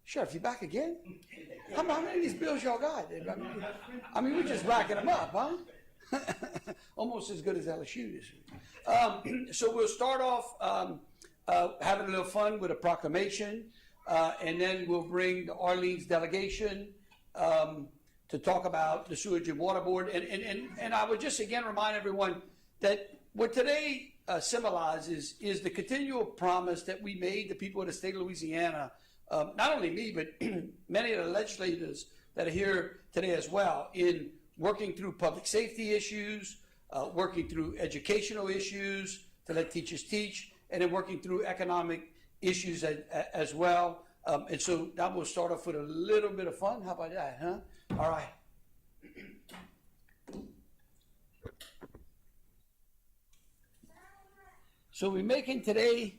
Sheriff, you back again? How many of these bills y'all got? I mean, we're just racking them up, huh? Almost as good as LSU this week. So we'll start off having a little fun with a proclamation, and then we'll bring the Orleans delegation to talk about the Sewage and Water Board. And I would just again remind everyone that what today symbolizes is the continual promise that we made the people of the state of Louisiana, not only me, but many of the legislators that are here today as well, in working through public safety issues, working through educational issues to let teachers teach, and then working through economic issues as well. And so now we'll start off with a little bit of fun. How about that, huh? All right. So we're making today,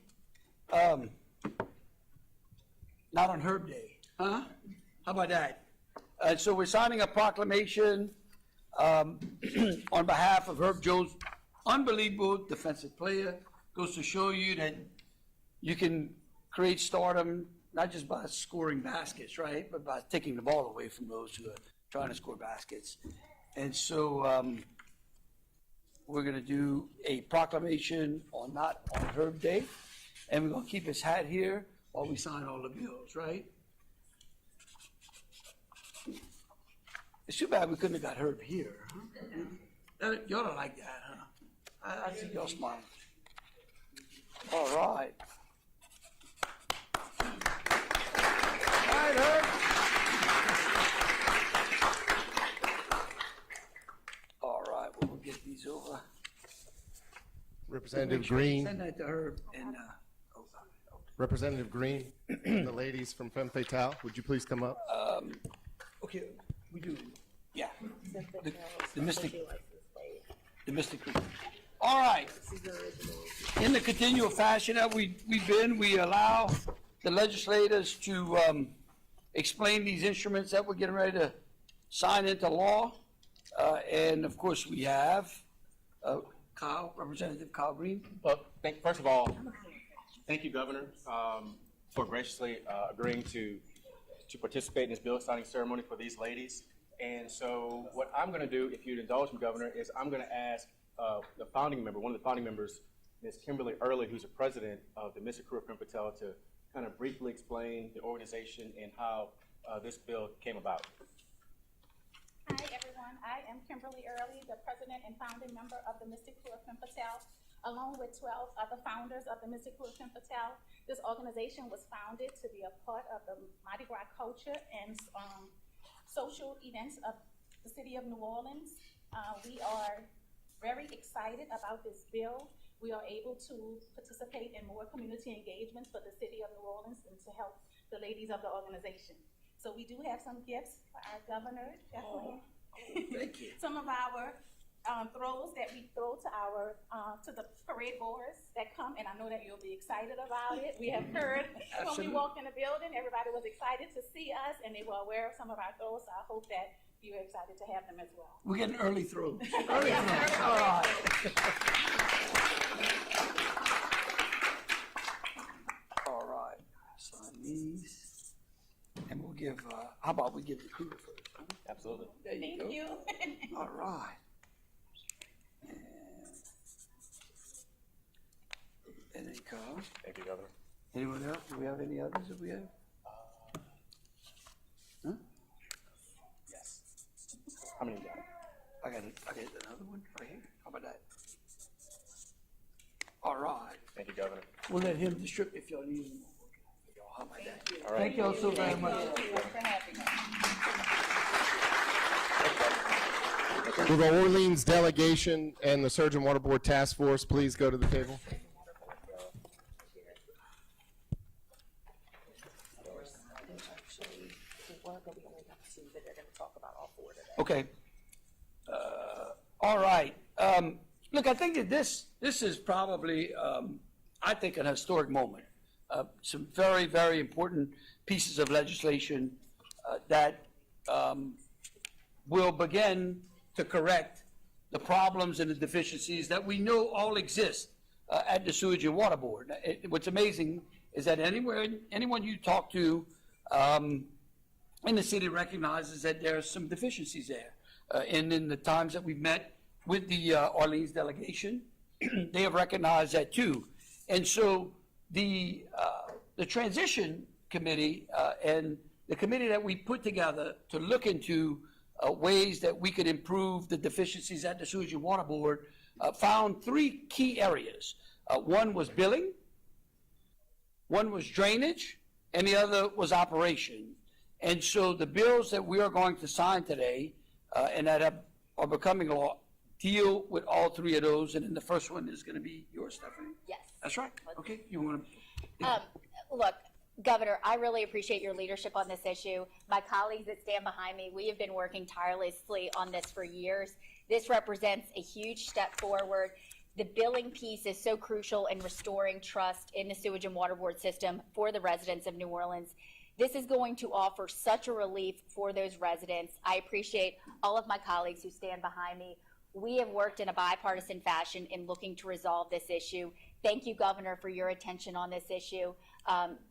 not on Herb Day, huh? How about that? So we're signing a proclamation on behalf of Herb Jones, unbelievable defensive player. Goes to show you that you can create stardom not just by scoring baskets, right, but by taking the ball away from those who are trying to score baskets. And so we're going to do a proclamation on not on Herb Day, and we're going to keep his hat here while we sign all the bills, right? It's too bad we couldn't have got Herb here. Huh? Y'all don't like that, huh? I see y'all smiling. All right. All right, Herb. All right, we'll get these over. Representative Green. Send that to Herb and Representative Green, the ladies from Femme Fatale, would you please come up? okay, we do. Yeah. The Mystic Creek. All right. In the continual fashion that we've been, we allow the legislators to explain these instruments that we're getting ready to sign into law. And of course, we have Representative Kyle Green. Well, first of all, thank you, Governor, for graciously agreeing to participate in this bill signing ceremony for these ladies. And so what I'm going to do, if you'd indulge me, Governor, is I'm going to ask the founding member, one of the founding members, Ms. Kimberly Early, who's the president of the Mystic Crew of Femme Fatale, to kind of briefly explain the organization and how this bill came about. Hi, everyone. I am Kimberly Early, the president and founding member of the Mystic Crew of Femme Fatale, along with 12 other founders of the Mystic Crew of Femme Fatale. This organization was founded to be a part of the Mardi Gras culture and social events of the city of New Orleans. We are very excited about this bill. We are able to participate in more community engagements for the city of New Orleans and to help the ladies of the organization. So we do have some gifts for our governor, definitely. Thank you. Some of our throws that we throw to our to the parade goers that come, and I know that you'll be excited about it. We have heard when we walked in the building, everybody was excited to see us, and they were aware of some of our throws. So I hope that you're excited to have them as well. We're getting early throws. Early throws. All right. All right. Sign these, and we'll give. How about we give the crew first? Huh? Absolutely. There you Thank go. you. All right. And then Carl. Thank you, Governor. Anyone else? Do we have any others that we have? Huh? Yes. How many you got? I got another one right here. How about that? All right. Thank you, Governor. We'll let him distribute if y'all need more. How about that? All right. Thank y'all so very much. Thank you for having us. Will the Orleans delegation and the Surgeon Water Board Task Force please go to the table? Okay. All right. Look, I think that this is probably, I think, an historic moment. Some very, very important pieces of legislation that will begin to correct the problems and the deficiencies that we know all exist at the Sewage and Water Board. What's amazing is that anyone you talk to And the city recognizes that there are some deficiencies there. And in the times that we've met with the Orleans delegation, they have recognized that too. And so the transition committee and the committee that we put together to look into ways that we could improve the deficiencies at the Sewage and Water Board found three key areas. One was billing, one was drainage, and the other was operation. And so the bills that we are going to sign today and that are becoming law deal with all three of those. And then the first one is going to be yours, Stephanie? Yes. That's right. Okay, you want to? Look, Governor, I really appreciate your leadership on this issue. My colleagues that stand behind me, we have been working tirelessly on this for years. This represents a huge step forward. The billing piece is so crucial in restoring trust in the sewage and water board system for the residents of New Orleans. This is going to offer such a relief for those residents. I appreciate all of my colleagues who stand behind me. We have worked in a bipartisan fashion in looking to resolve this issue. Thank you, Governor, for your attention on this issue.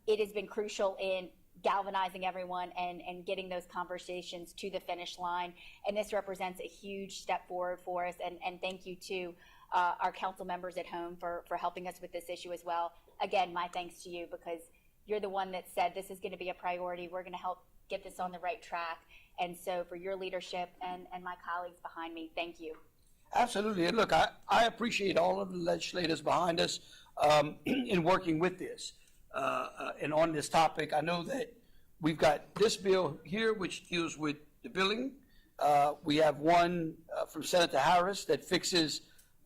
It has been crucial in galvanizing everyone and getting those conversations to the finish line. And this represents a huge step forward for us. And thank you to our council members at home for helping us with this issue as well. Again, my thanks to you, because you're the one that said this is going to be a priority. We're going to help get this on the right track. And so for your leadership and my colleagues behind me, thank you. Absolutely. And look, I appreciate all of the legislators behind us in working with this. And on this topic, I know that we've got this bill here, which deals with the billing. We have one from Senator Harris that fixes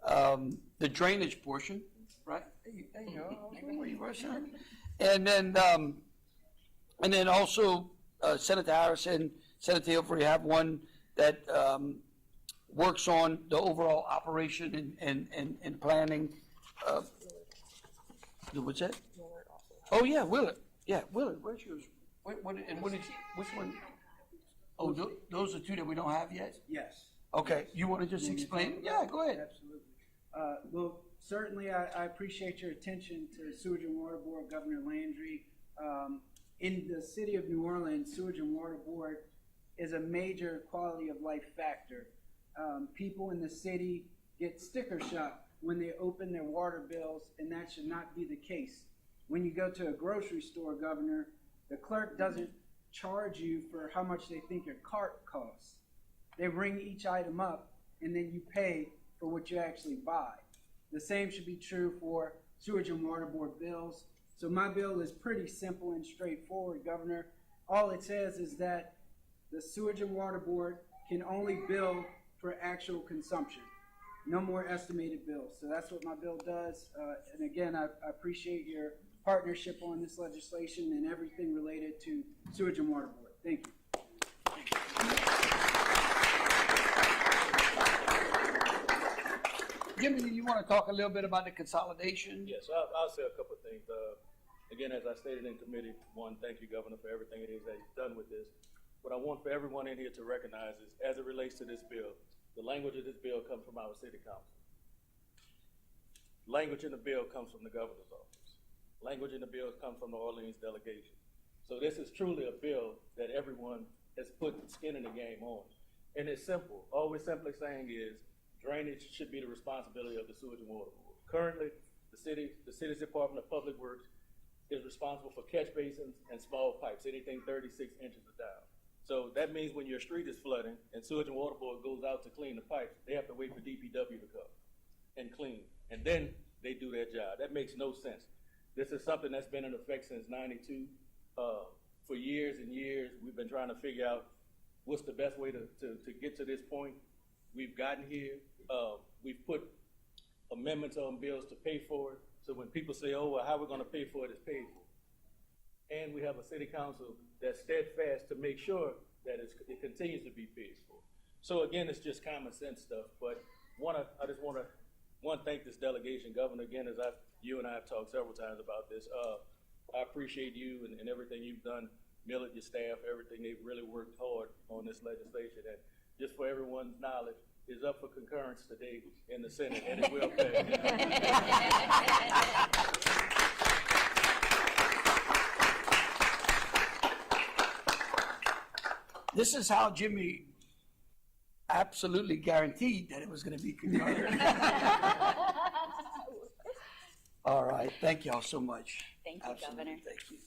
the drainage portion, right? There you go. Where you were, son. And then also Senator Harris and Senator Hilfrey have one that works on the overall operation and planning. What's that? Oh, yeah, Willard. Yeah, Willard, where's yours? Which one? Oh, those are two that we don't have yet? Yes. Okay, you want to just explain? Yeah, go ahead. Absolutely. Well, certainly I appreciate your attention to Sewage and Water Board, Governor Landry. In the city of New Orleans, Sewage and Water Board is a major quality of life factor. People in the city get sticker shock when they open their water bills, and that should not be the case. When you go to a grocery store, Governor, the clerk doesn't charge you for how much they think your cart costs. They ring each item up, and then you pay for what you actually buy. The same should be true for Sewage and Water Board bills. So my bill is pretty simple and straightforward, Governor. All it says is that the Sewage and Water Board can only bill for actual consumption. No more estimated bills. So that's what my bill does. And again, I appreciate your partnership on this legislation and everything related to Sewage and Water Board. Thank you. Jimmy, you want to talk a little bit about the consolidation? Yes, I'll say a couple of things. Again, as I stated in committee, one, thank you, Governor, for everything it is that you've done with this. What I want for everyone in here to recognize is, as it relates to this bill, the language of this bill comes from our city council. Language in the bill comes from the governor's office. Language in the bill comes from the Orleans delegation. So this is truly a bill that everyone has put skin in the game on. And it's simple. All we're simply saying is drainage should be the responsibility of the Sewage and Water Board. Currently, the city's Department of Public Works is responsible for catch basins and small pipes, anything 36 inches down. So that means when your street is flooding and Sewage and Water Board goes out to clean the pipes, they have to wait for DPW to come and clean. And then they do their job. That makes no sense. This is something that's been in effect since '92. For years and years, we've been trying to figure out what's the best way to get to this point. We've gotten here. We've put amendments on bills to pay for it. So when people say, oh, well, how we're going to pay for it, it's paid for. And we have a city council that's steadfast to make sure that it continues to be paid for. So again, it's just common sense stuff. But I just want to thank this delegation, Governor, again, as you and I have talked several times about this. I appreciate you and everything you've done, Millett, your staff, everything. They've really worked hard on this legislation. And just for everyone's knowledge, is up for concurrence today in the Senate, and it will pass. This is how Jimmy absolutely guaranteed that it was gonna be concurrent. All right, thank y'all so much. Thank you, Absolutely, Governor. Thank you.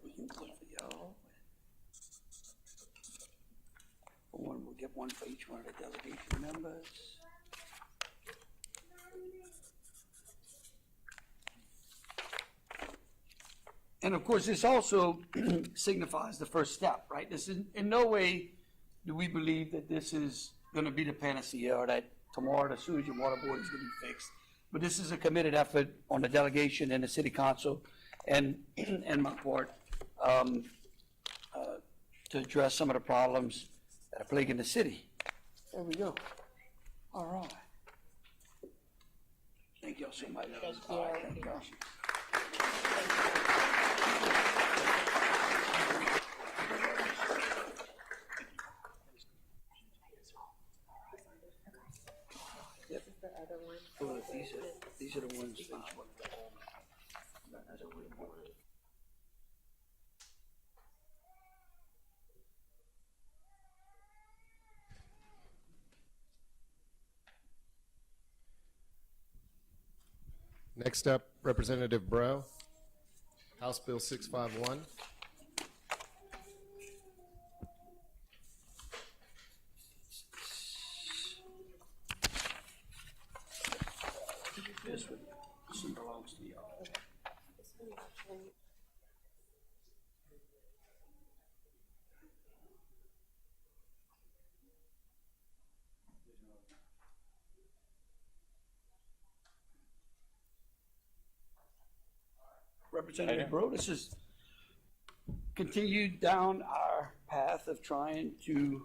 We can do one for y'all. We'll get one for each one of the delegation members. And of course, this also signifies the first step, right? This is, in no way do we believe that this is gonna be the panacea or that tomorrow the sewage and water board is gonna be fixed. But this is a committed effort on the delegation and the city council and my part, to address some of the problems that are plaguing the city. There we go. All right. Thank y'all so much. Thank All right, you. thank y'all. Well, these are the ones. Next up, Representative Bro, House Bill 651. This one belongs to y'all. Representative Bro, this is continued down our path of trying to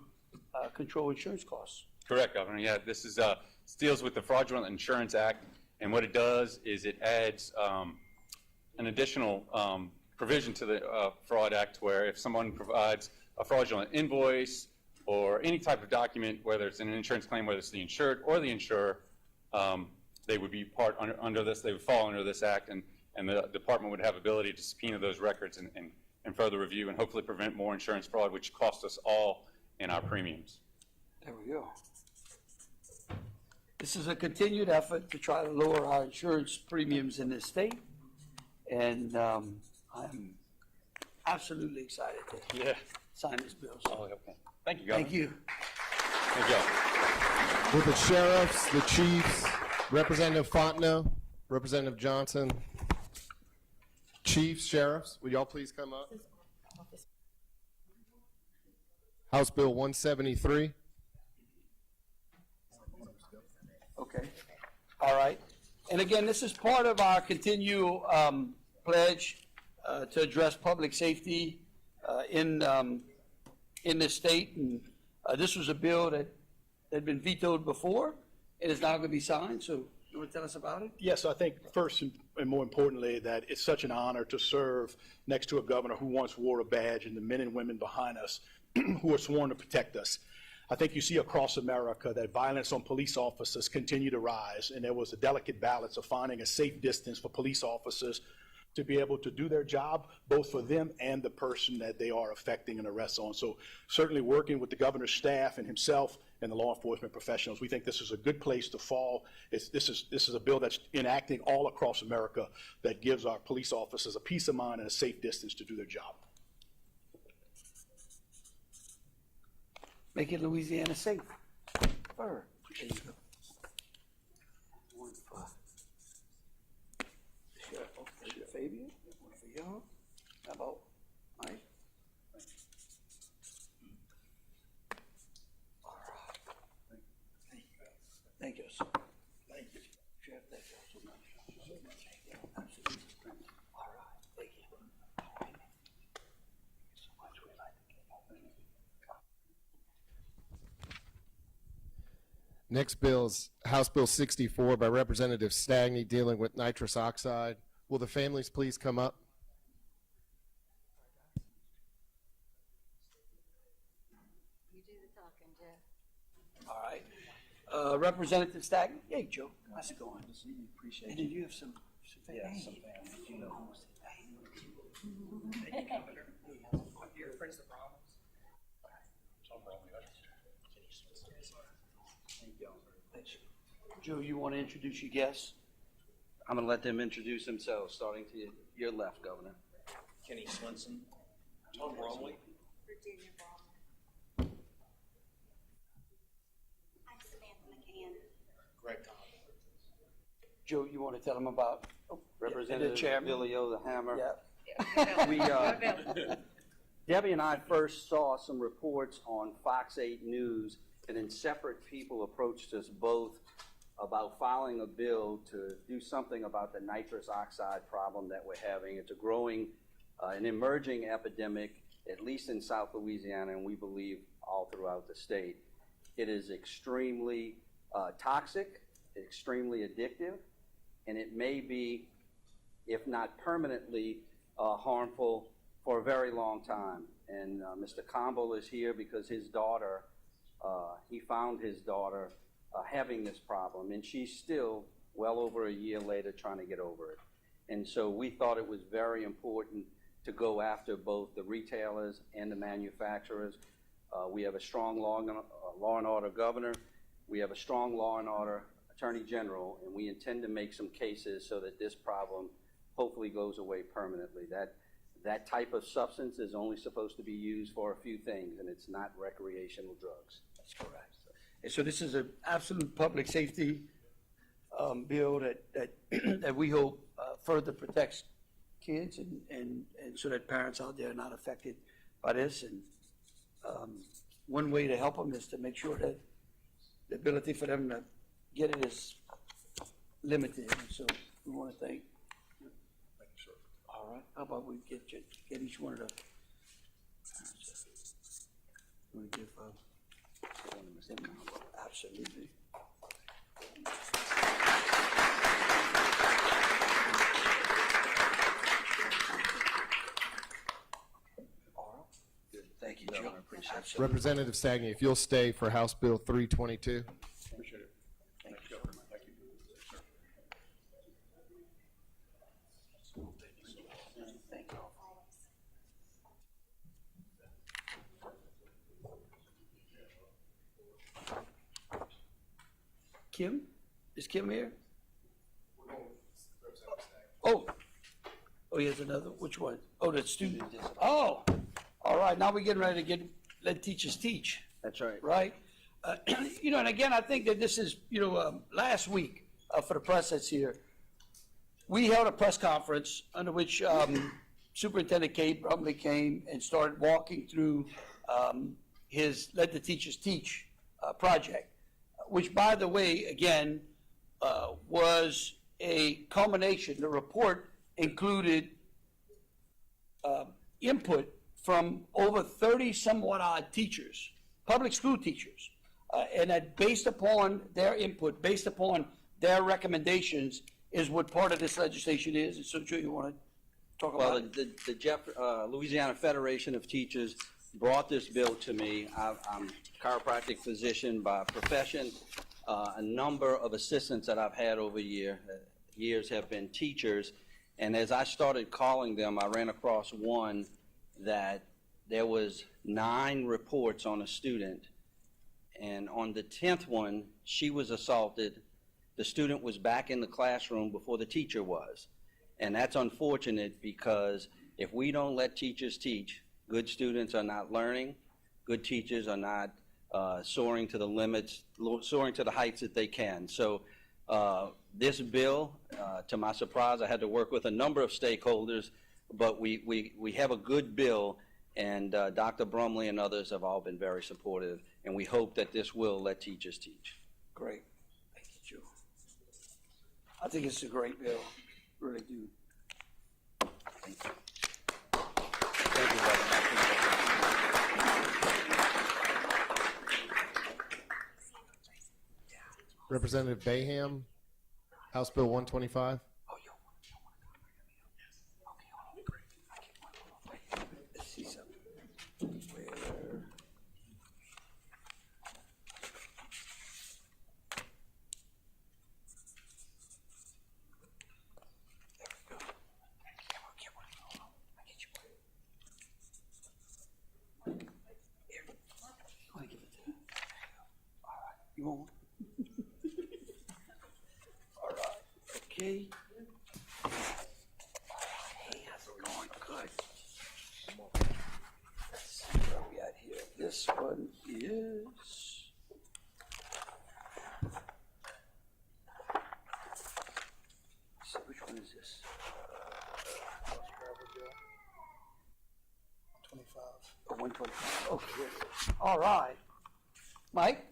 control insurance costs. Correct, Governor. Yeah, this deals with the Fraudulent Insurance Act, and what it does is it adds an additional provision to the Fraud Act where if someone provides a fraudulent invoice or any type of document, whether it's an insurance claim, whether it's the insured or the insurer, they would be under this. They would fall under this act, and the department would have ability to subpoena those records and further review and hopefully prevent more insurance fraud, which costs us all in our premiums. There we go. This is a continued effort to try to lower our insurance premiums in this state, and I'm absolutely excited to sign this bill. So, Okay. Thank you, Governor. thank you. Thank you. With the sheriffs, the chiefs, Representative Fontenot, Representative Johnson, chiefs, sheriffs, would y'all please come up? House Bill 173. Okay. All right. And again, this is part of our continual pledge to address public safety in this state. And this was a bill that had been vetoed before. It is now going to be signed. So you want to tell us about it? Yes, I think first and more importantly that it's such an honor to serve next to a governor who once wore a badge and the men and women behind us who are sworn to protect us. I think you see across America that violence on police officers continue to rise, and there was a delicate balance of finding a safe distance for police officers to be able to do their job, both for them and the person that they are affecting an arrest on. So certainly working with the governor's staff and himself and the law enforcement professionals, we think this is a good place to fall. This is a bill that's enacting all across America that gives our police officers a peace of mind and a safe distance to do their job. Make it Louisiana safe. There you go. One for Sheriff Fabian, one for y'all. How about Mike? All right. Thank you, sir. Thank you. Sheriff, thank you so much. Absolutely. All right, thank you. All right. So much we like to get over. Next bill is House Bill 64 by Representative Stagney dealing with nitrous oxide. Will the families please come up? You do the talking, Jeff. All right. Representative Stagney? Hey, Joe. How's it going? Appreciate And it. did you have some family? Yeah, some family. You know who's Thank you, Governor. Thanks. Joe, you want to introduce your guests? I'm going to let them introduce themselves, starting to your left, Governor. Kenny Swenson, Tom Bromley. Virginia Bromley. I'm Samantha McCann. Greg Thomas. Joe, you want to tell them about Representative chairman? Billy O. the Hammer. Yeah. We, Debbie and I first saw some reports on Fox 8 News, and then separate people approached us both about filing a bill to do something about the nitrous oxide problem that we're having. It's a growing, an emerging epidemic, at least in South Louisiana, and we believe all throughout the state. It is extremely toxic, extremely addictive, and it may be, if not permanently, harmful for a very long time. And Mr. Combo is here because his daughter, he found his daughter having this problem, and she's still well over a year later trying to get over it. And so we thought it was very important to go after both the retailers and the manufacturers. We have a strong law and order governor. We have a strong law and order attorney general, and we intend to make some cases so that this problem hopefully goes away permanently. That type of substance is only supposed to be used for a few things, and it's not recreational drugs. That's correct. And so this is an absolute public safety bill that we hope further protects kids and so that parents out there are not affected by this. And one way to help them is to make sure that the ability for them to get it is limited. And so we want to thank. Thank you, sir. All right. How about we get each one of the. We give absolutely. All right. Good. Thank you, Joe. I appreciate it. Representative Stagney, if you'll stay for House Bill 322. Appreciate it. Thank you, Governor. Thank you. Thank you. Kim? Is Kim here? Oh, here's another. Which one? Oh, the student. Oh, all right. Now we're getting ready to let teachers teach. That's right. Right? And again, I think that this is, last week, for the press that's here, we held a press conference under which Superintendent Kate Brumley came and started walking through his Let the Teachers Teach project, which, by the way, again, was a culmination. The report included input from over 30 somewhat odd teachers, public school teachers, and that based upon their input, based upon their recommendations, is what part of this legislation is. And so, Joe, you want to talk about it? The Louisiana Federation of Teachers brought this bill to me. I'm a chiropractic physician by profession. A number of assistants that I've had over years have been teachers. And as I started calling them, I ran across one that there was 9 reports on a student. And on the 10th one, she was assaulted. The student was back in the classroom before the teacher was. And that's unfortunate because if we don't let teachers teach, good students are not learning, good teachers are not soaring to the limits, soaring to the heights that they can. So this bill, to my surprise, I had to work with a number of stakeholders, but we have a good bill, and Dr. Brumley and others have all been very supportive, and we hope that this will let teachers teach. Great. Thank you, Joe. I think it's a great bill. Really do. Thank you. Thank you, Governor. I appreciate it. Representative Bayham, House Bill 125. Oh, you want to come right here? Okay, hold on. Great. I can't hold on. Let's see something. Where? There we go. Come on. Hold on. I get you. Here. You want to give it to me? There you go. All right. You want one? RTA. Hey, how's it going? Good. Let's see where we at here. This one is. Let's see, which one is this? 125. Okay. All right. Mike?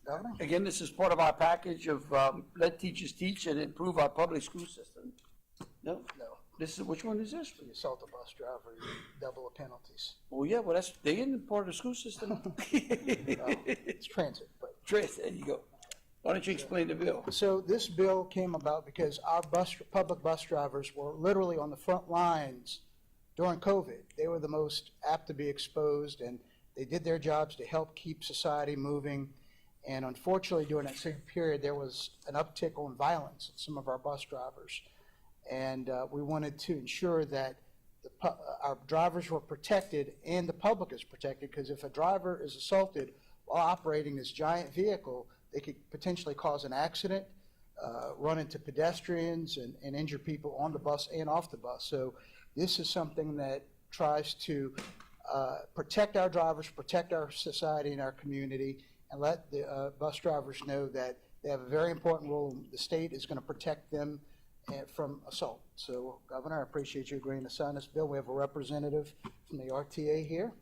Governor? Again, this is part of our package of let teachers teach and improve our public school system. No? No, This is, which one is this? for the assault of bus driver, you double the penalties. Oh, yeah, well, that's, they in part of the school system. It's transit, but. Trace, there you go. Why don't you explain the bill? So this bill came about because our public bus drivers were literally on the front lines during COVID. They were the most apt to be exposed, and they did their jobs to help keep society moving. And unfortunately, during that same period, there was an uptick on violence in some of our bus drivers. And we wanted to ensure that our drivers were protected and the public is protected, because if a driver is assaulted while operating this giant vehicle, they could potentially cause an accident, run into pedestrians, and injure people on the bus and off the bus. So this is something that tries to protect our drivers, protect our society and our community, and let the bus drivers know that they have a very important role. The state is going to protect them from assault. So, Governor, I appreciate you agreeing to sign this bill. We have a representative from the RTA here.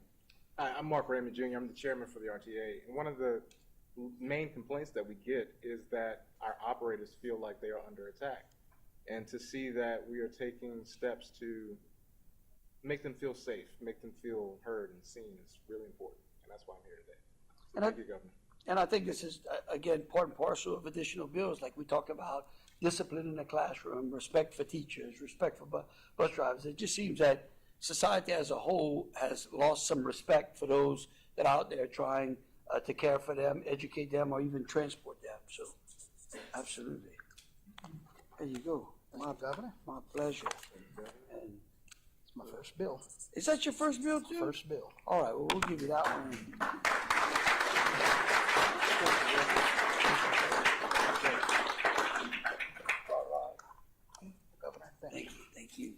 Hi, I'm Mark Raymond Jr. I'm the chairman for the RTA. And one of the main complaints that we get is that our operators feel like they are under attack. And to see that we are taking steps to make them feel safe, make them feel heard and seen is really important. And that's why I'm here today. So thank you, Governor. And I think this is, again, part and parcel of additional bills, like we talked about, discipline in the classroom, respect for teachers, respect for bus drivers. It just seems that society as a whole has lost some respect for those that are out there trying to care for them, educate them, or even transport them. So, absolutely. There you go. Governor, My pleasure. And it's my first bill. is that your first bill, too? First bill. All right, well, we'll give you that one. Governor, Thank you.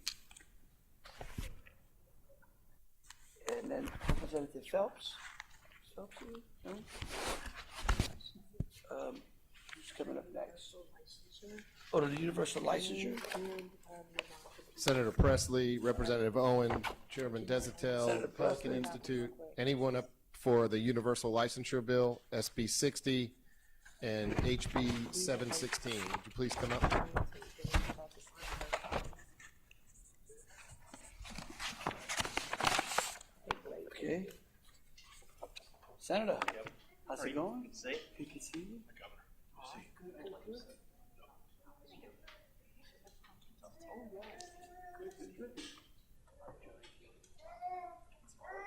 And then Representative Phelps? Phelps, no? Who's coming up next? Oh, the universal licensure? Senator Presley, Representative Owen, Chairman Desatel, Senator Pelican Presley. Institute, anyone up for the universal licensure bill, SB 60 and HB 716. Would you please come up? Okay. Senator, how's it going? Good to see you.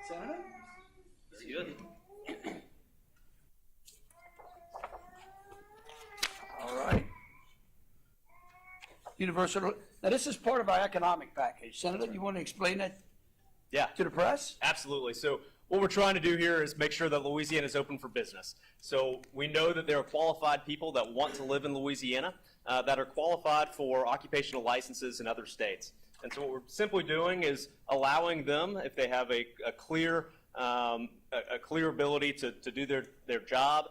Senator? All right. Universal, now this is part of our economic package. Senator, you want to explain that Yeah, to the press? absolutely. So what we're trying to do here is make sure that Louisiana is open for business. So we know that there are qualified people that want to live in Louisiana that are qualified for occupational licenses in other states. And so what we're simply doing is allowing them, if they have a clear ability to do their job,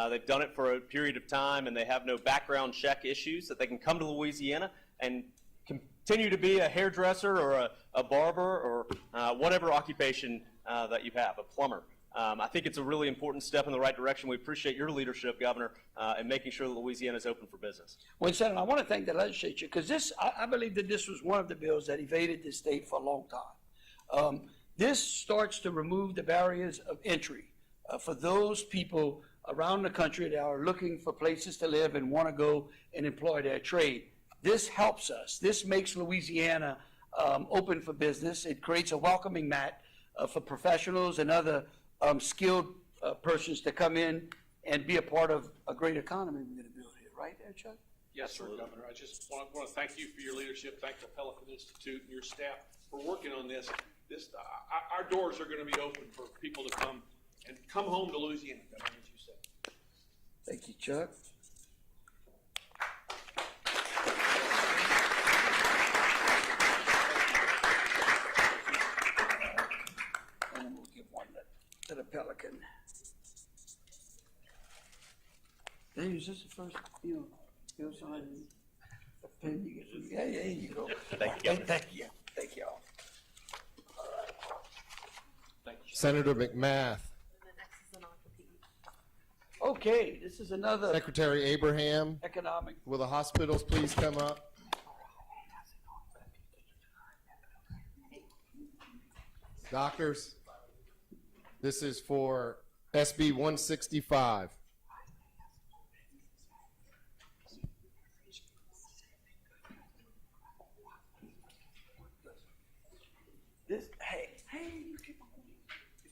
they've done it for a period of time, and they have no background check issues, that they can come to Louisiana and continue to be a hairdresser or a barber or whatever occupation that you have, a plumber. I think it's a really important step in the right direction. We appreciate your leadership, Governor, in making sure that Louisiana is open for business. Well, Senator, I want to thank the legislature, because this, I believe that this was one of the bills that evaded the state for a long time. This starts to remove the barriers of entry for those people around the country that are looking for places to live and want to go and employ their trade. This helps us. This makes Louisiana open for business. It creates a welcoming mat for professionals and other skilled persons to come in and be a part of a great economy we're going to build here. Right there, Chuck? Yes, sir, Governor. I just want to thank you for your leadership. Thank the Pelican Institute and your staff for working on this. Our doors are going to be open for people to come home to Louisiana, Governor, as you said. Thank you, Chuck. Hey, is this the first, bill signed? Pen you get? Yeah, there you go. Thank you, Governor. Thank you. Thank you. Senator McMath. Okay, this is another Secretary Abraham, economic. will the hospitals please come up? Doctors, this is for SB 165.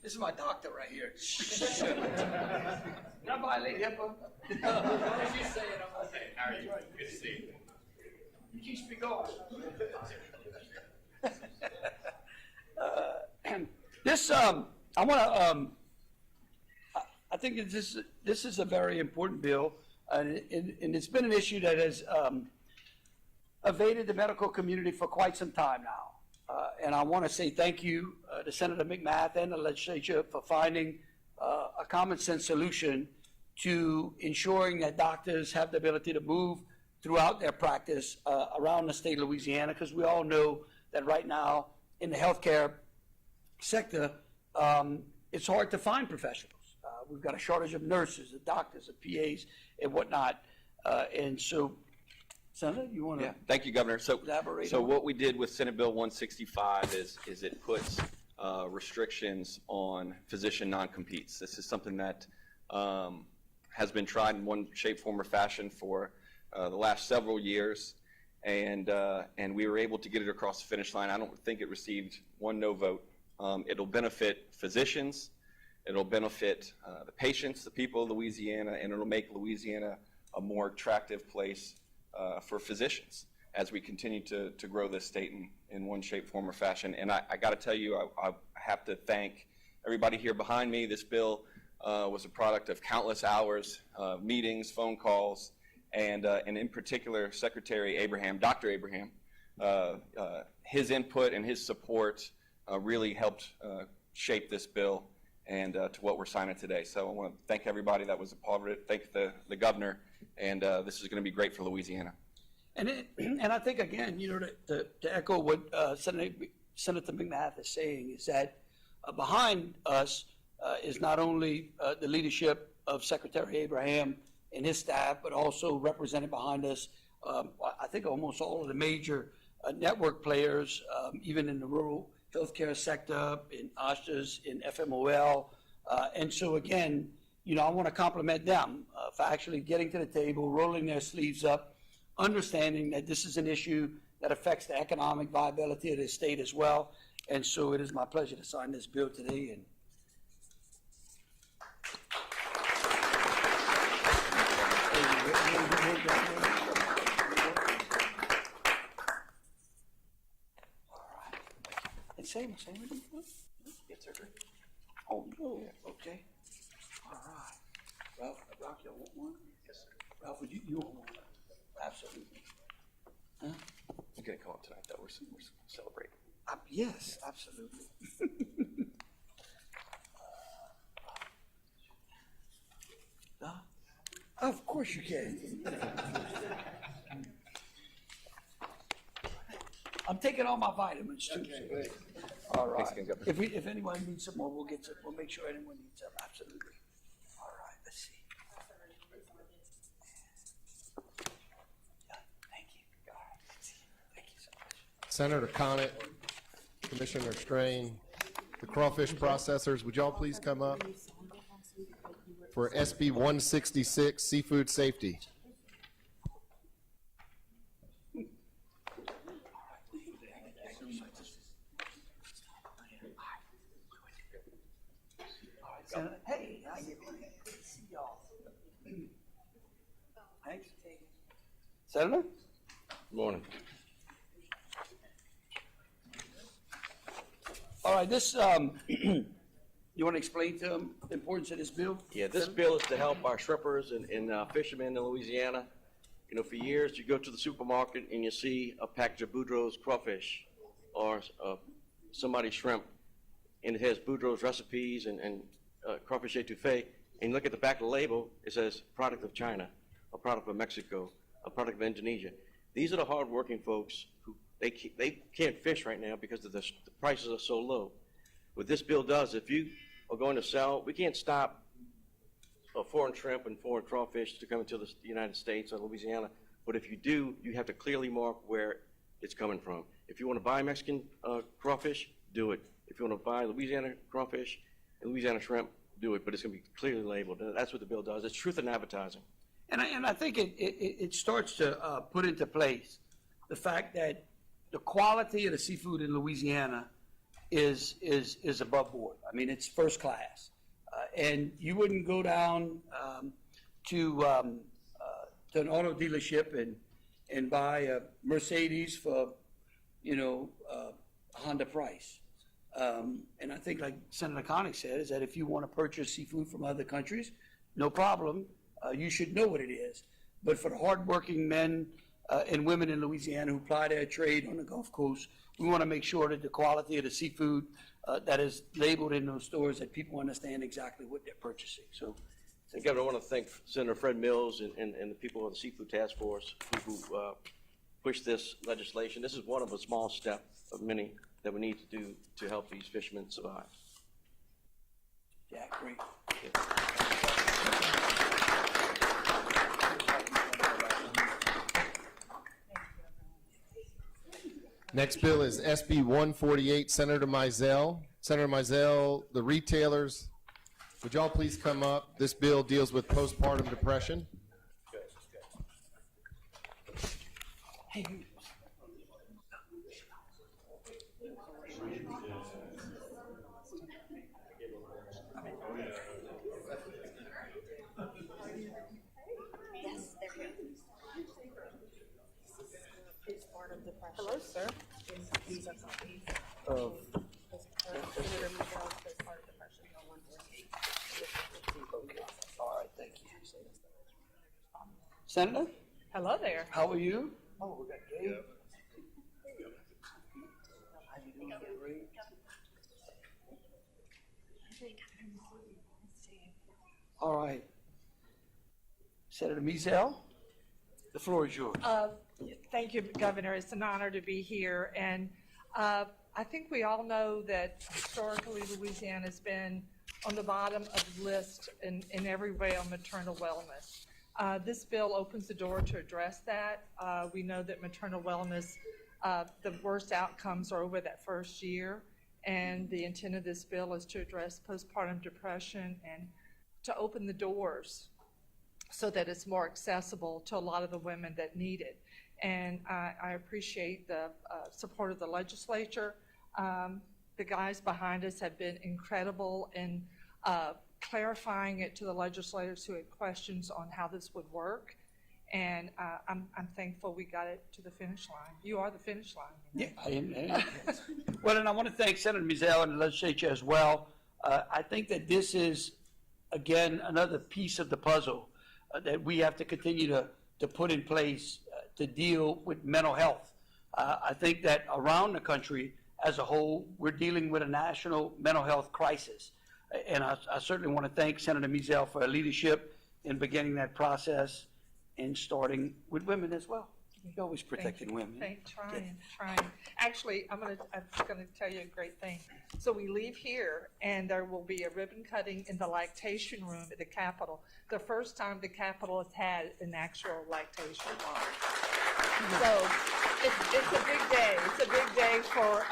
This is my doctor right here. Can I violate HIPAA? She's saying I'm okay. How are you? Good to see you. You keep me going. I want to. I think this is a very important bill, and it's been an issue that has evaded the medical community for quite some time now. And I want to say thank you to Senator McMath and the legislature for finding a common sense solution to ensuring that doctors have the ability to move throughout their practice around the state of Louisiana, because we all know that right now in the healthcare sector, it's hard to find professionals. We've got a shortage of nurses, of doctors, of PAs, and whatnot. And so, Senator, you want to? Yeah, thank you, Governor. So what we did with Senate Bill 165 is it puts restrictions on physician non-competes. This is something that has been tried in one shape, form, or fashion for the last several years, and we were able to get it across the finish line. I don't think it received one no vote. It'll benefit physicians, it'll benefit the patients, the people of Louisiana, and it'll make Louisiana a more attractive place for physicians as we continue to grow this state in one shape, form, or fashion. And I got to tell you, I have to thank everybody here behind me. This bill was a product of countless hours, meetings, phone calls, and in particular, Secretary Abraham, Dr. Abraham, his input and his support really helped shape this bill and to what we're signing today. So I want to thank everybody that was a part of it. Thank the governor, and this is going to be great for Louisiana. And I think, again, to echo what Senator McMath is saying, is that behind us is not only the leadership of Secretary Abraham and his staff, but also represented behind us, I think almost all of the major network players, even in the rural healthcare sector, in OSHAs, in FMOL. And so, again, I want to compliment them for actually getting to the table, rolling their sleeves up, understanding that this is an issue that affects the economic viability of the state as well. And so it is my pleasure to sign this bill today. And same. Yes, sir. Oh, no. Okay. All right. Ralph, you want one? Yes, sir. Ralph, you want one? Absolutely. Huh? You're going to come up tonight, though. We're celebrating. Yes, absolutely. Of course you can. I'm taking all my vitamins too. Okay. All right. Thanks again, If anyone needs some more, we'll get some. We'll make sure anyone needs some. Absolutely. All right. Let's see. Yeah, thank you. All right. Let's see. Thank you so much. Senator Connett, Commissioner Strain, the crawfish processors, would y'all please come up for SB 166, seafood safety? Hey, how you doing? Good to see y'all. Thanks. Senator? Good morning. All right, this, you want to explain to them the importance of this bill? Yeah, this bill is to help our shrimpers and fishermen in Louisiana. For years, you go to the supermarket and you see a package of Boudreaux's crawfish or somebody's shrimp, and it has Boudreaux's recipes and crawfish etouffee, and you look at the back of the label, it says product of China. a product of Mexico, a product of Indonesia. These are the hardworking folks who they can't fish right now because the prices are so low. What this bill does, if you are going to sell, we can't stop foreign shrimp and foreign crawfish to come into the United States or Louisiana. But if you do, you have to clearly mark where it's coming from. If you want to buy Mexican crawfish, do it. If you want to buy Louisiana crawfish and Louisiana shrimp, do it. But it's going to be clearly labeled. That's what the bill does. It's truth in advertising. And I think it starts to put into place the fact that the quality of the seafood in Louisiana is above board. I mean, it's first class. And you wouldn't go down to an auto dealership and buy a Mercedes for, a Honda price. And I think, like Senator Connick said, is that if you want to purchase seafood from other countries, no problem. You should know what it is. But for the hardworking men and women in Louisiana who ply their trade on the Gulf Coast, we want to make sure that the quality of the seafood that is labeled in those stores, that people understand exactly what they're purchasing. So, Governor, I want to thank Senator Fred Mills and the people of the Seafood Task Force who pushed this legislation. This is one of a small step of many that we need to do to help these fishermen survive. Yeah, great. Next bill is SB 148, Senator Mizell. Senator Mizell, the retailers, would y'all please come up? This bill deals with postpartum depression. Hey. Hello, sir. These are copies of Senator Miguel's postpartum depression bill 148. All right, thank you. Senator? Hello there. How are you? Oh, we got Gabe. How you doing? Great. All right. Senator Mizell, the floor is yours. Thank you, Governor. It's an honor to be here. And I think we all know that historically Louisiana has been on the bottom of the list in every way on maternal wellness. This bill opens the door to address that. We know that maternal wellness, the worst outcomes are over that first year. And the intent of this bill is to address postpartum depression and to open the doors so that it's more accessible to a lot of the women that need it. And I appreciate the support of the legislature. The guys behind us have been incredible in clarifying it to the legislators who had questions on how this would work. And I'm thankful we got it to the finish line. You are the finish line. Yeah, I am. Well, and I want to thank Senator Mizell and the legislature as well. I think that this is, again, another piece of the puzzle that we have to continue to put in place to deal with mental health. I think that around the country as a whole, we're dealing with a national mental health crisis. And I certainly want to thank Senator Mizell for her leadership in beginning that process and starting with women as well. You're always protecting women. Trying. Actually, I'm going to tell you a great thing. So we leave here, and there will be a ribbon cutting in the lactation room at the Capitol. The first time the Capitol has had an actual lactation room. So it's a big day. It's a big day for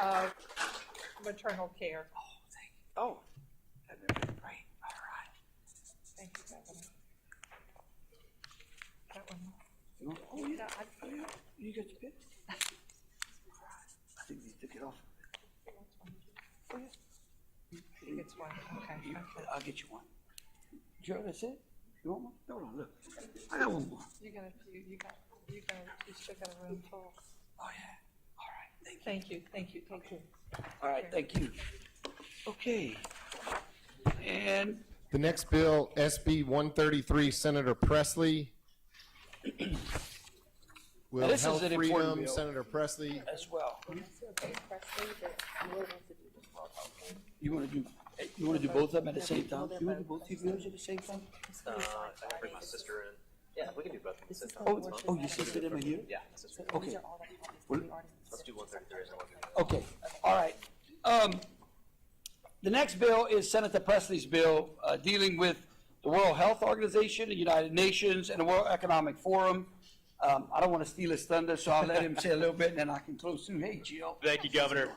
maternal care. Oh, thank you. Oh, that'd be great. All right. Thank you, Governor. That one. Oh, yeah. You got your pick? I think you took it off. Oh, yeah. He gets one. Okay. I'll get you one. Joe, that's it? You want one? Hold on, look. I got one more. You still got a room full. Oh, yeah. All right. Thank you. Thank you. All right, thank you. Okay. And The next bill, SB 133, Senator Presley. Will this is Health an important Freedom, bill. Senator Presley. as well. You want to do both of them at the same time? You want to do both of your bills at the same time? I can bring my sister in. Yeah, we can do both. Oh, your sister them are here? Yeah. Okay. Let's do 133 and 133. Okay, all right. The next bill is Senator Presley's bill dealing with the World Health Organization, the United Nations, and the World Economic Forum. I don't want to steal his thunder, so I'll let him say a little bit, and then I can close through. Hey, Jill. Thank you, Governor.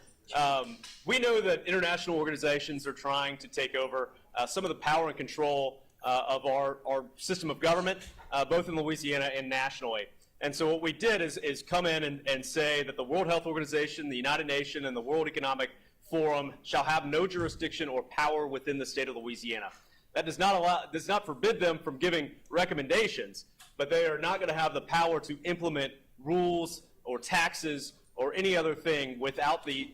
We know that international organizations are trying to take over some of the power and control of our system of government, both in Louisiana and nationally. And so what we did is come in and say that the World Health Organization, the United Nations, and the World Economic Forum shall have no jurisdiction or power within the state of Louisiana. That does not forbid them from giving recommendations, but they are not going to have the power to implement rules or taxes or any other thing without the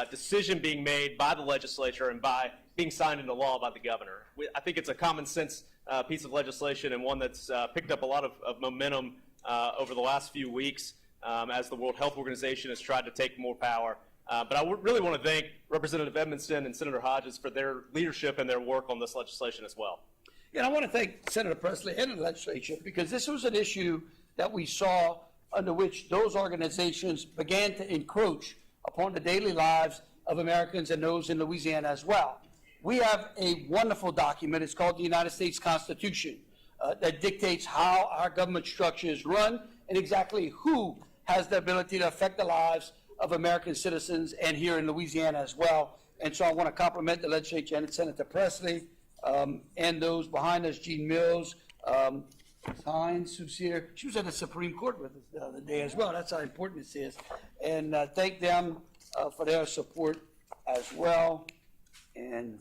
decision being made by the legislature and by being signed into law by the governor. I think it's a common sense piece of legislation and one that's picked up a lot of momentum over the last few weeks as the World Health Organization has tried to take more power. But I really want to thank Representative Edmondson and Senator Hodges for their leadership and their work on this legislation as well. And I want to thank Senator Presley and the legislature because this was an issue that we saw under which those organizations began to encroach upon the daily lives of Americans and those in Louisiana as well. We have a wonderful document. It's called the United States Constitution that dictates how our government structure is run and exactly who has the ability to affect the lives of American citizens and here in Louisiana as well. And so I want to compliment the legislature and Senator Presley and those behind us, Gene Mills, Hines, who's here. She was at the Supreme Court with us the other day as well. That's how important this is. And thank them for their support as well. And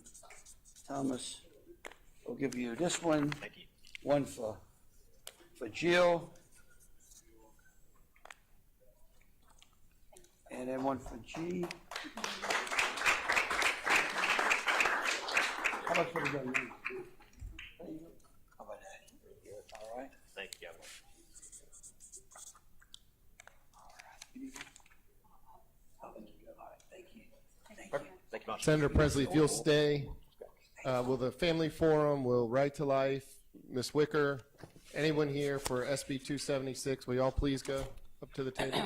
Thomas, we'll give you this one. Thank you. One for Jill. And then one for G. How about for the young man? There you go. How about that? All right. Thank you, Governor. All right. Thank you. Thank you much. Senator Presley, if you'll stay, will the Family Forum, will Right to Life, Ms. Wicker, anyone here for SB 276, will you all please go up to the table?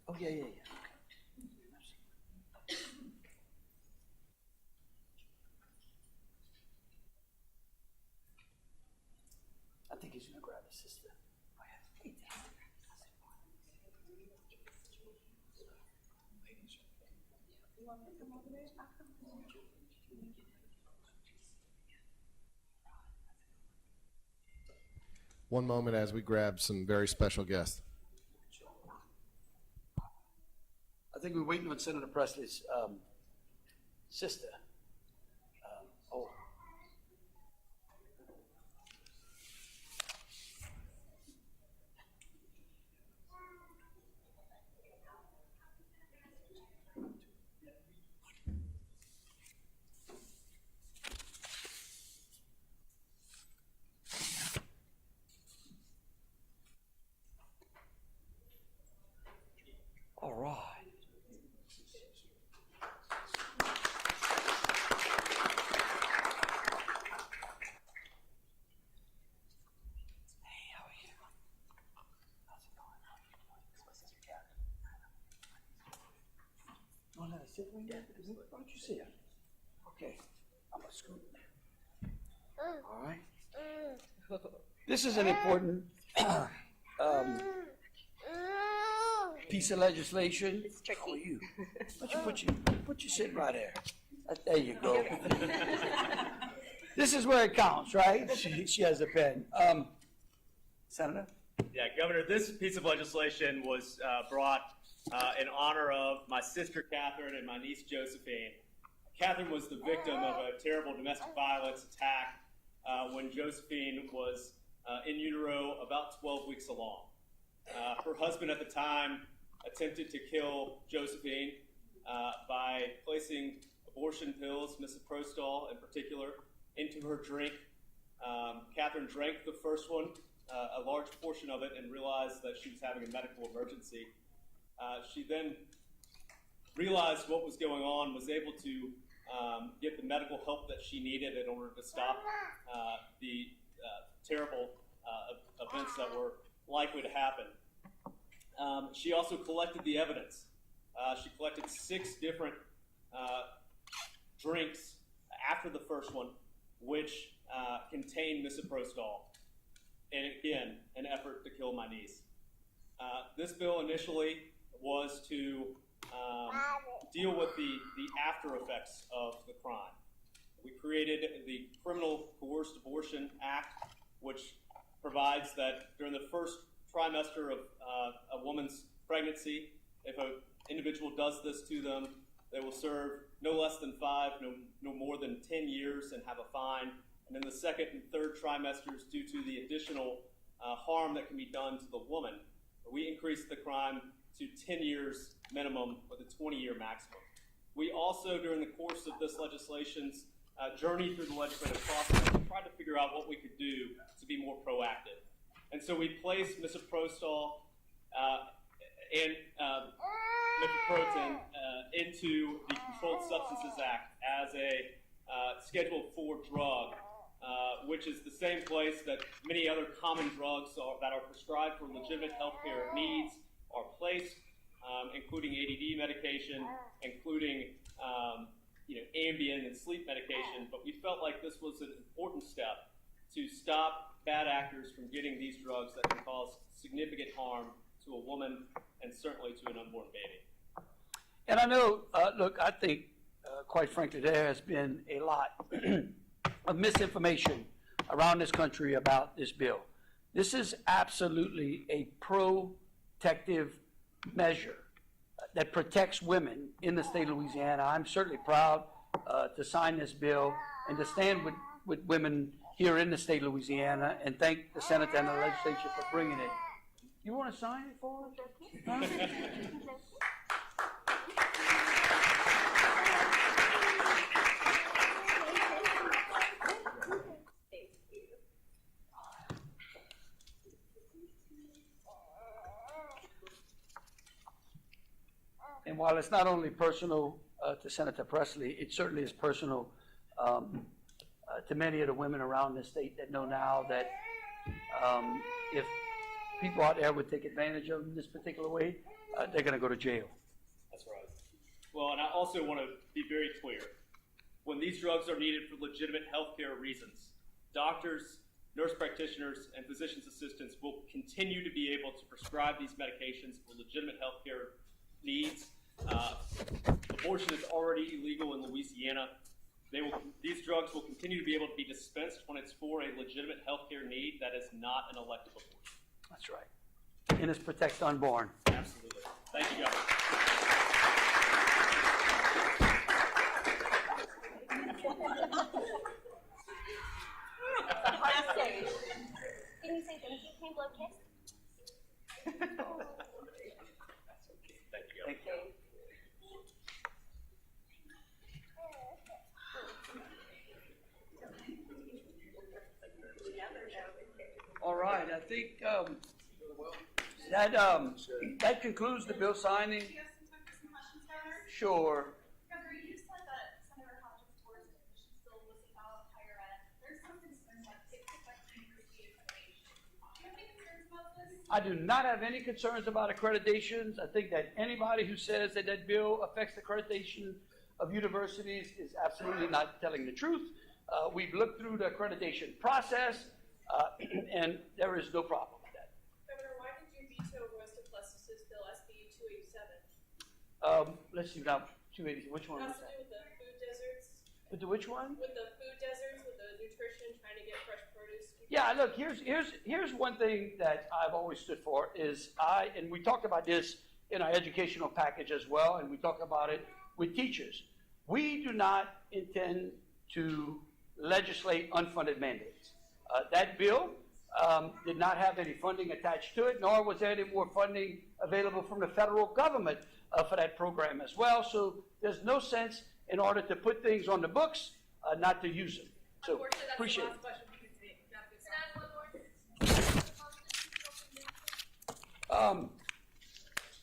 Oh, yeah. I think he's going to grab his sister. One moment as we grab some very special guests. I think we're waiting on Senator Presley's sister. Oh. All right. You want to have a sit right there? Why don't you sit? Okay, I'm gonna scoot. All right. This is an important piece of legislation. It's tricky. Oh, you. Why don't you put your sit right there. There you go. This is where it counts, right? She has a pen. Senator? Yeah, Governor, this piece of legislation was brought in honor of my sister Catherine and my niece Josephine. Catherine was the victim of a terrible domestic violence attack when Josephine was in utero about 12 weeks along. Her husband at the time attempted to kill Josephine by placing abortion pills, misoprostol in particular, into her drink. Catherine drank the first one, a large portion of it, and realized that she was having a medical emergency. She then realized what was going on, was able to get the medical help that she needed in order to stop the terrible events that were likely to happen. She also collected the evidence. She collected 6 different drinks after the first one, which contained misoprostol. And again, an effort to kill my niece. This bill initially was to deal with the after effects of the crime. We created the Criminal Coerced Abortion Act, which provides that during the first trimester of a woman's pregnancy, if an individual does this to them, they will serve no less than 5, no more than 10 years and have a fine. And in the second and third trimesters, due to the additional harm that can be done to the woman, we increased the crime to 10 years minimum with a 20-year maximum. We also, during the course of this legislation's journey through the legislative process, tried to figure out what we could do to be more proactive. And so we placed misoprostol and misoprotein into the Controlled Substances Act as a Schedule 4 drug, which is the same place that many other common drugs that are prescribed for legitimate healthcare needs are placed, including ADD medication, including Ambien and sleep medication. But we felt like this was an important step to stop bad actors from getting these drugs that can cause significant harm to a woman and certainly to an unborn baby. And I know, look, I think, quite frankly, there has been a lot of misinformation around this country about this bill. This is absolutely a protective measure that protects women in the state of Louisiana. I'm certainly proud to sign this bill and to stand with women here in the state of Louisiana and thank the Senate and the legislature for bringing it. You want to sign it for us? Huh? And while it's not only personal to Senator Presley, it certainly is personal to many of the women around the state that know now that if people out there would take advantage of them this particular way, they're going to go to jail. That's right. Well, and I also want to be very clear. When these drugs are needed for legitimate healthcare reasons, doctors, nurse practitioners, and physician's assistants will continue to be able to prescribe these medications for legitimate healthcare needs. Abortion is already illegal in Louisiana. These drugs will continue to be able to be dispensed when it's for a legitimate healthcare need that is not an elective abortion. That's right. And it's protect unborn. Absolutely. Thank you, Governor. Can you say thank you? Can you blow kiss? Thank you, Governor. Thank you. All right, I think that concludes the bill signing. Sure. Governor, you said that Senator Hodges' towards the admissions bill was about higher ed. There's some concerns that it could affect increased accreditation. Do you have any concerns about this? I do not have any concerns about accreditations. I think that anybody who says that that bill affects accreditation of universities is absolutely not telling the truth. We've looked through the accreditation process, and there is no problem with that. Governor, why did you veto Royce DePlessis' bill SB 287? Let's see now, 280. Which one It was has to that? do with the food deserts. With the which one? With the food deserts, with the nutrition, trying to get fresh produce. Yeah, look, here's one thing that I've always stood for is and we talked about this in our educational package as well, and we talk about it with teachers. We do not intend to legislate unfunded mandates. That bill did not have any funding attached to it, nor was there any more funding available from the federal government for that program as well. So there's no sense in order to put things on the books, not to use them. So appreciate it.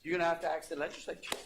You're gonna have to ask the legislature.